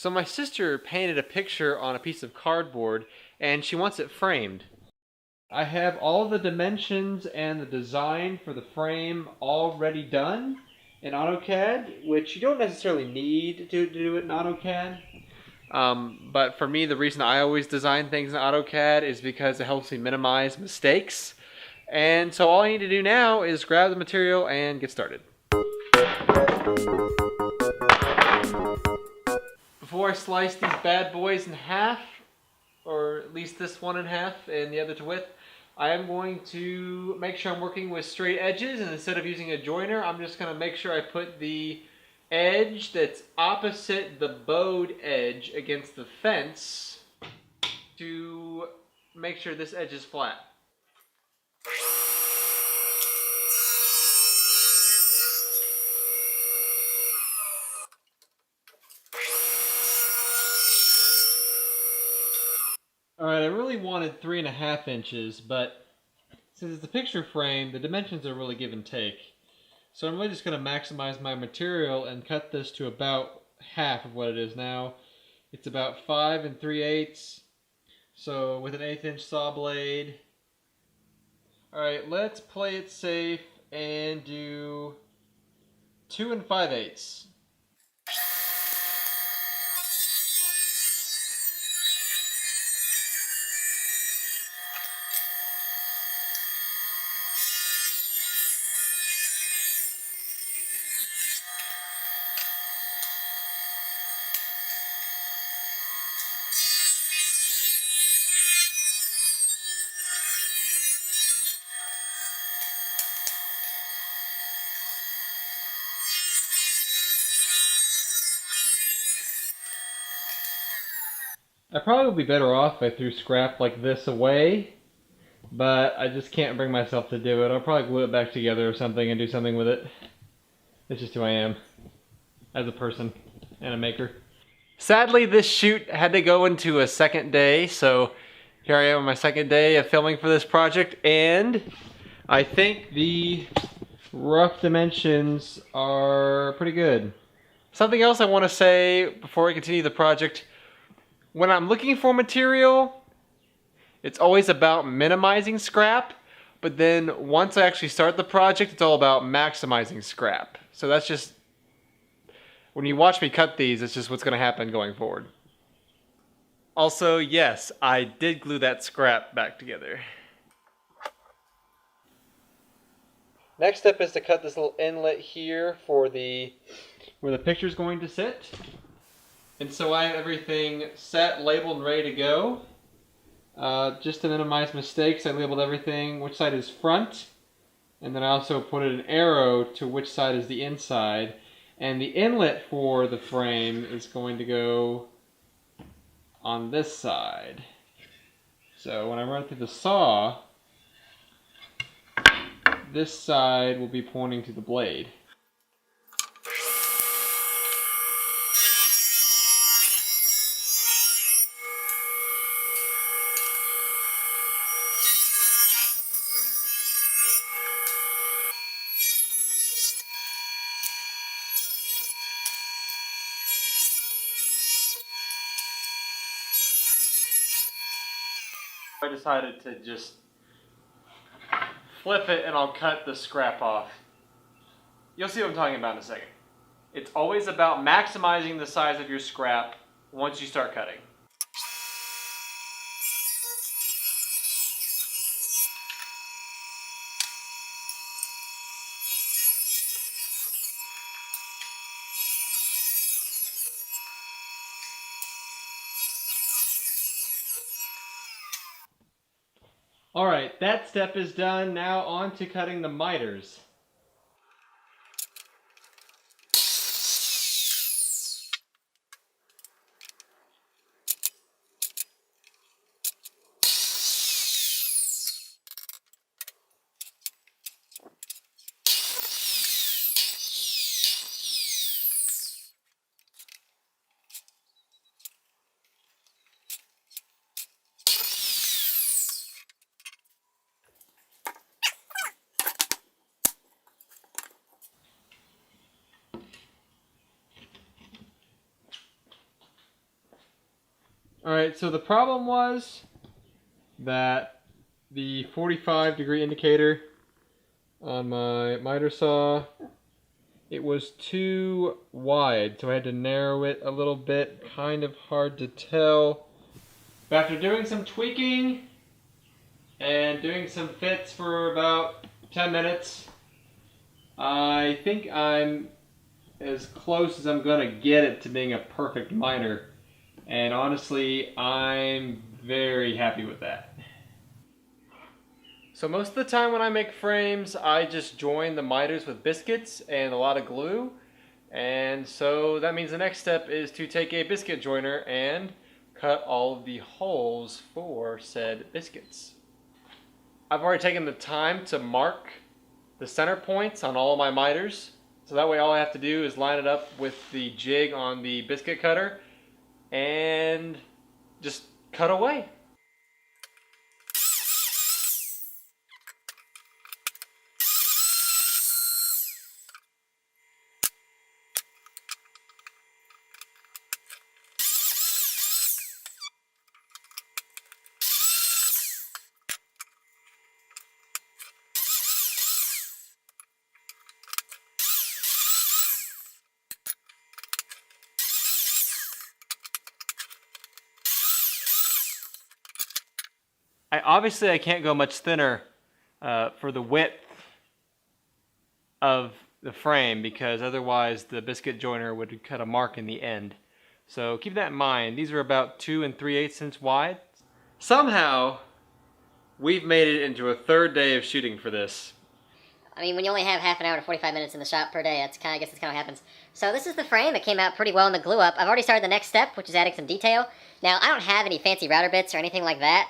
So my sister painted a picture on a piece of cardboard and she wants it framed. I have all the dimensions and the design for the frame already done in AutoCAD, which you don't necessarily need to do it in AutoCAD. But for me, the reason I always design things in AutoCAD is because it helps me minimize mistakes. And so all I need to do now is grab the material and get started. Before I slice these bad boys in half, or at least this one in half and the other to width, I am going to make sure I'm working with straight edges, and instead of using a joiner, I'm just going to make sure I put the edge that's opposite the bowed edge against the fence to make sure this edge is flat. Alright, I really wanted 3.5 inches, but since it's a picture frame, the dimensions are really give and take. So I'm really just going to maximize my material and cut this to about half of what it is now. It's about 5 3/8. So with an 1/8 inch saw blade. Alright, let's play it safe and do 2 5/8. I probably would be better off if I threw scrap like this away, but I just can't bring myself to do it. I'll probably glue it back together or something and do something with it. It's just who I am as a person and a maker. Sadly, this shoot had to go into a second day, so here I am on my second day of filming for this project, and I think the rough dimensions are pretty good. Something else I want to say before I continue the project: when I'm looking for material, it's always about minimizing scrap, but then once I actually start the project, it's all about maximizing scrap. So that's just, when you watch me cut these, it's just what's going to happen going forward. Also, yes, I did glue that scrap back together. Next step is to cut this little inlet here for where the picture's going to sit. And so I have everything set, labeled, and ready to go. Just to minimize mistakes, I labeled everything, which side is front, and then I also put an arrow to which side is the inside. And the inlet for the frame is going to go on this side. So when I run through the saw, this side will be pointing to the blade. I decided to just flip it and I'll cut the scrap off. You'll see what I'm talking about in a second. It's always about maximizing the size of your scrap once you start cutting. Alright, that step is done. Now on to cutting the miters. Alright, so the problem was that the 45-degree indicator on my miter saw, it was too wide, so I had to narrow it a little bit. Kind of hard to tell. But after doing some tweaking and doing some fits for about 10 minutes, I think I'm as close as I'm gonna get it to being a perfect miter. And honestly, I'm very happy with that. So most of the time when I make frames, I just join the miters with biscuits and a lot of glue. And so that means the next step is to take a biscuit joiner and cut all of the holes for said biscuits. I've already taken the time to mark the center points on all of my miters. So that way all I have to do is line it up with the jig on the biscuit cutter and just cut away. Obviously I can't go much thinner for the width of the frame, because otherwise the biscuit joiner would cut a mark in the end. So keep that in mind. These are about 2 3/8 inches wide. Somehow we've made it into a third day of shooting for this. I mean, when you only have half an hour to 45 minutes in the shop per day, I guess that's kind of what happens. So this is the frame. It came out pretty well in the glue up. I've already started the next step, which is adding some detail. Now, I don't have any fancy router bits or anything like that,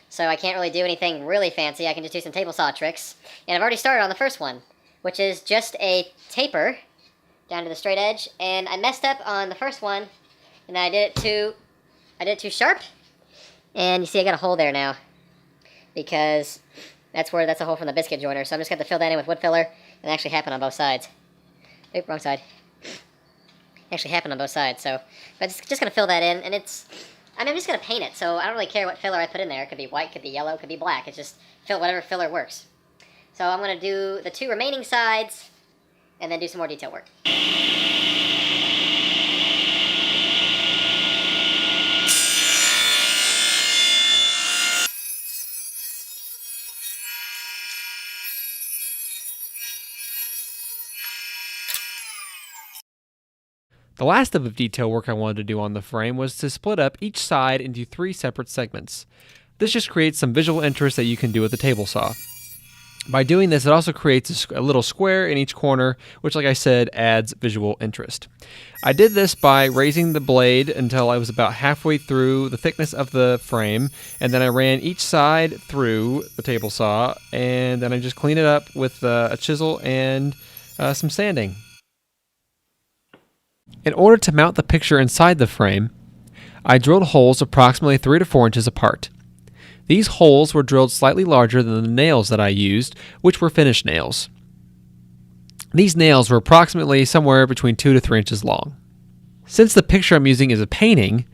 so I can't really do anything really fancy. I can just do some table saw tricks. And I've already started on the first one, which is just a taper down to the straight edge. And I messed up on the first one, and I did it too sharp. And you see I got a hole there now, because that's a hole from the biscuit joiner. So I'm just going to fill that in with wood filler, and it actually happened on both sides. Oop, wrong side. It actually happened on both sides, so I'm just going to fill that in, and I'm just going to paint it, so I don't really care what filler I put in there. It could be white, could be yellow, could be black. It's just whatever filler works. So I'm going to do the 2 remaining sides, and then do some more detail work. The last of the detail work I wanted to do on the frame was to split up each side into 3 separate segments. This just creates some visual interest that you can do with the table saw. By doing this, it also creates a little square in each corner, which, like I said, adds visual interest. I did this by raising the blade until I was about halfway through the thickness of the frame, and then I ran each side through the table saw, and then I just cleaned it up with a chisel and some sanding. In order to mount the picture inside the frame, I drilled holes approximately 3 to 4 inches apart. These holes were drilled slightly larger than the nails that I used, which were finish nails. These nails were approximately somewhere between 2 to 3 inches long. Since the picture I'm using is a painting,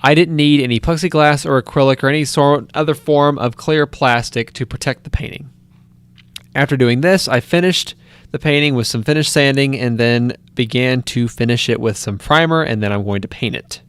I didn't need any plexiglass or acrylic or any other form of clear plastic to protect the painting. After doing this, I finished the painting with some finish sanding and then began to finish it with some primer, and then I'm going to paint it.